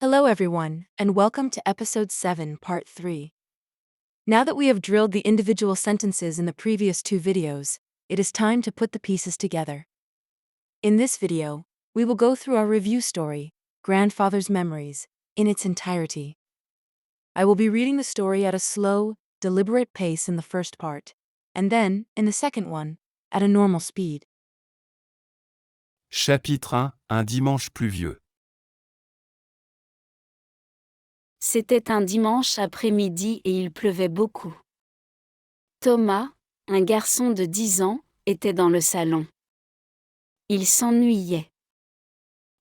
Hello, everyone, and welcome to Episode 7, Part 3. Now that we have drilled the individual sentences in the previous two videos, it is time to put the pieces together. In this video, we will go through our review story, Grandfather's Memories, in its entirety. I will be reading the story at a slow, deliberate pace in the first part, and then, in the second one, at a normal speed. Chapitre 1 – Un dimanche pluvieux. C'était un dimanche après-midi et il pleuvait beaucoup. Thomas, un garçon de 10 ans, était dans le salon. Il s'ennuyait.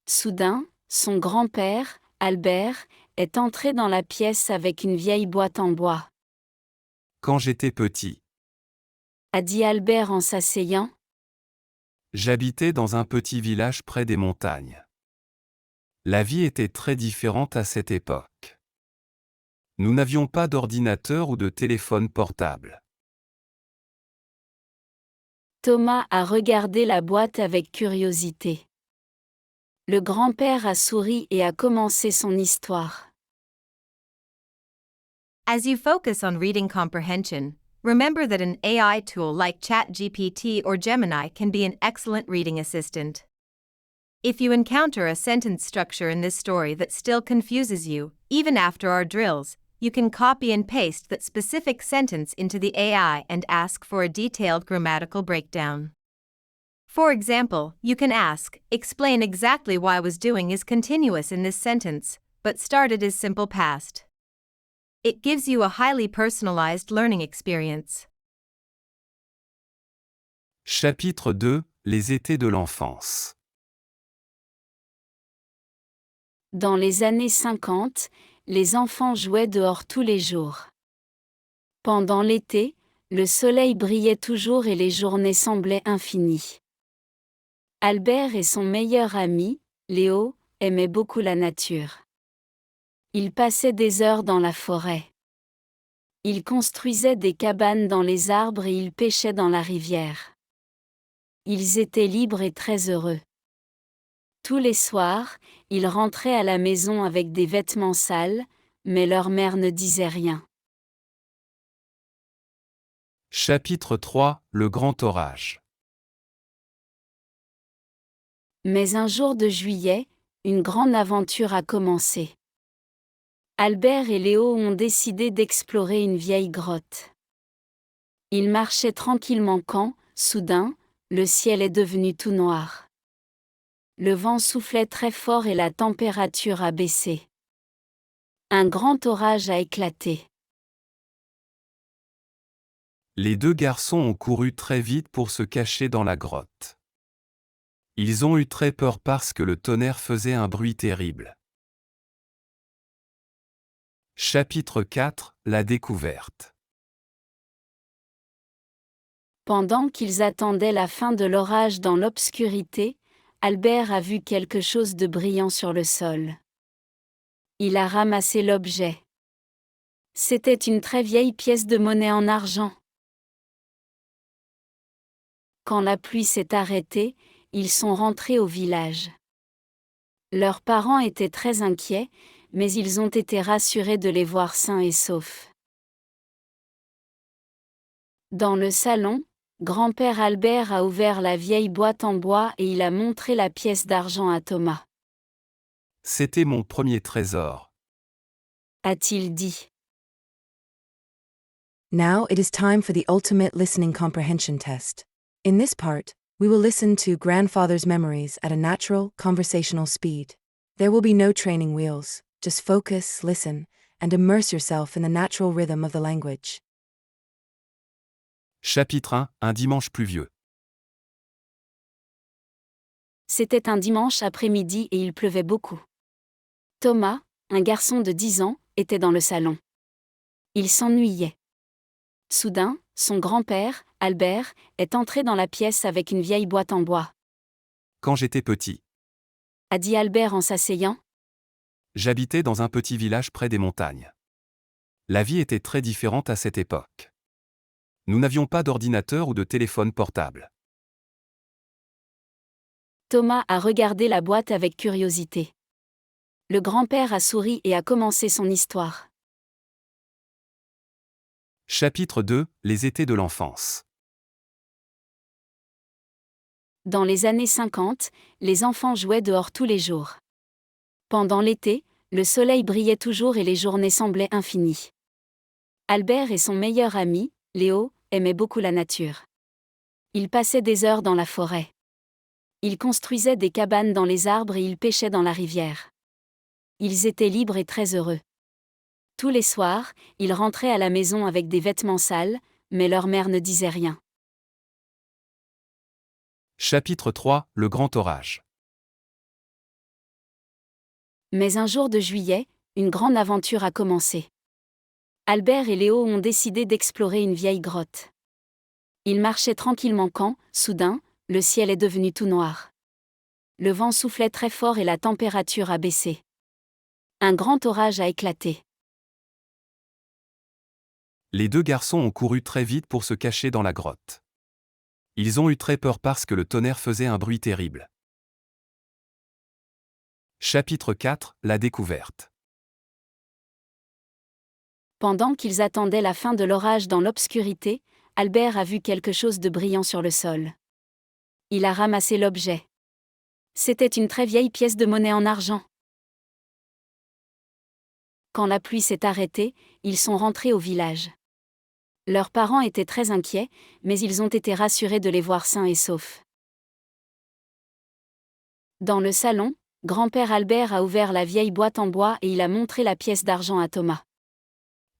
Soudain, son grand-père, Albert, est entré dans la pièce avec une vieille boîte en bois. Quand j'étais petit, A dit Albert en s'asseyant. j'habitais dans un petit village près des montagnes. La vie était très différente à cette époque. Nous n'avions pas d'ordinateur ou de téléphone portable. Thomas a regardé la boîte avec curiosité. Le grand-père a souri et a commencé son histoire. As you focus on reading comprehension, remember that an AI tool like ChatGPT or Gemini can be an excellent reading assistant. If you encounter a sentence structure in this story that still confuses you, even after our drills, you can copy and paste that specific sentence into the AI and ask for a detailed grammatical breakdown. For example, you can ask, explain exactly why was doing is continuous in this sentence, but started as simple past. It gives you a highly personalized learning experience. Chapitre 2 – Les étés de l'enfance. Dans les années 50, les enfants jouaient dehors tous les jours. Pendant l'été, le soleil brillait toujours et les journées semblaient infinies. Albert et son meilleur ami, Léo, aimaient beaucoup la nature. Ils passaient des heures dans la forêt. Ils construisaient des cabanes dans les arbres et ils pêchaient dans la rivière. Ils étaient libres et très heureux. Tous les soirs, ils rentraient à la maison avec des vêtements sales, mais leur mère ne disait rien. Chapitre 3 – Le grand orage. Mais un jour de juillet, une grande aventure a commencé. Albert et Léo ont décidé d'explorer une vieille grotte. Ils marchaient tranquillement quand, soudain, le ciel est devenu tout noir. Le vent soufflait très fort et la température a baissé. Un grand orage a éclaté. Les deux garçons ont couru très vite pour se cacher dans la grotte. Ils ont eu très peur parce que le tonnerre faisait un bruit terrible. Chapitre 4 – La découverte. Pendant qu'ils attendaient la fin de l'orage dans l'obscurité, Albert a vu quelque chose de brillant sur le sol. Il a ramassé l'objet. C'était une très vieille pièce de monnaie en argent. Quand la pluie s'est arrêtée, ils sont rentrés au village. Leurs parents étaient très inquiets, mais ils ont été rassurés de les voir sains et saufs. Dans le salon, grand-père Albert a ouvert la vieille boîte en bois et il a montré la pièce d'argent à Thomas. C'était mon premier trésor. A-t-il dit. Now it is time for the ultimate listening comprehension test. In this part, we will listen to Grandfather's Memories at a natural, conversational speed. There will be no training wheels, just focus, listen, and immerse yourself in the natural rhythm of the language. Chapitre 1 – Un dimanche pluvieux. C'était un dimanche après-midi et il pleuvait beaucoup. Thomas, un garçon de 10 ans, était dans le salon. Il s'ennuyait. Soudain, son grand-père, Albert, est entré dans la pièce avec une vieille boîte en bois. Quand j'étais petit, A dit Albert en s'asseyant. j'habitais dans un petit village près des montagnes. La vie était très différente à cette époque. Nous n'avions pas d'ordinateur ou de téléphone portable. Thomas a regardé la boîte avec curiosité. Le grand-père a souri et a commencé son histoire. Chapitre 2 Les étés de l'enfance. Dans les années 50, les enfants jouaient dehors tous les jours. Pendant l'été, le soleil brillait toujours et les journées semblaient infinies. Albert et son meilleur ami, Léo, aimaient beaucoup la nature. Ils passaient des heures dans la forêt. Ils construisaient des cabanes dans les arbres et ils pêchaient dans la rivière. Ils étaient libres et très heureux. Tous les soirs, ils rentraient à la maison avec des vêtements sales, mais leur mère ne disait rien. Chapitre 3 Le grand orage. Mais un jour de juillet, une grande aventure a commencé. Albert et Léo ont décidé d'explorer une vieille grotte. Ils marchaient tranquillement quand, soudain, le ciel est devenu tout noir. Le vent soufflait très fort et la température a baissé. Un grand orage a éclaté. Les deux garçons ont couru très vite pour se cacher dans la grotte. Ils ont eu très peur parce que le tonnerre faisait un bruit terrible. Chapitre 4 La découverte. Pendant qu'ils attendaient la fin de l'orage dans l'obscurité, Albert a vu quelque chose de brillant sur le sol. Il a ramassé l'objet. C'était une très vieille pièce de monnaie en argent. Quand la pluie s'est arrêtée, ils sont rentrés au village. Leurs parents étaient très inquiets, mais ils ont été rassurés de les voir sains et saufs. Dans le salon, grand-père Albert a ouvert la vieille boîte en bois et il a montré la pièce d'argent à Thomas.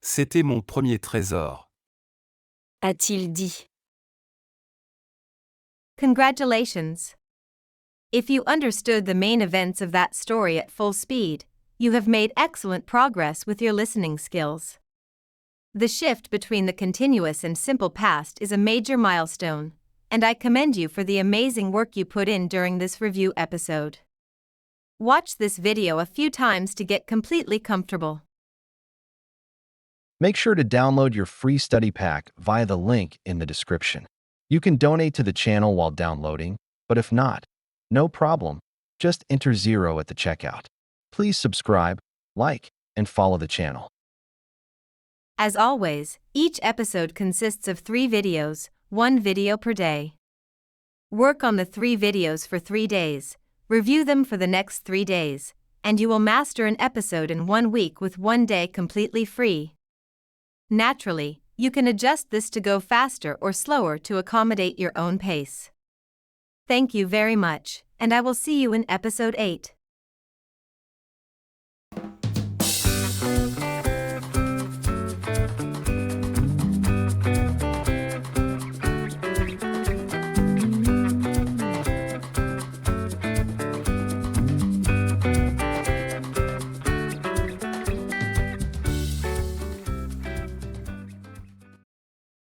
C'était mon premier trésor. A-t-il dit. Congratulations! If you understood the main events of that story at full speed, you have made excellent progress with your listening skills. The shift between the continuous and simple past is a major milestone, and I commend you for the amazing work you put in during this review episode. Watch this video a few times to get completely comfortable. Make sure to download your free study pack via the link in the description. You can donate to the channel while downloading, but if not, no problem. Just enter 0 at the checkout. Please subscribe, like, and follow the channel. As always, each episode consists of 3 videos, 1 video per day. Work on the 3 videos for 3 days, review them for the next 3 days, and you will master an episode in 1 week with 1 day completely free. Naturally, you can adjust this to go faster or slower to accommodate your own pace. Thank you very much, and I will see you in episode 8.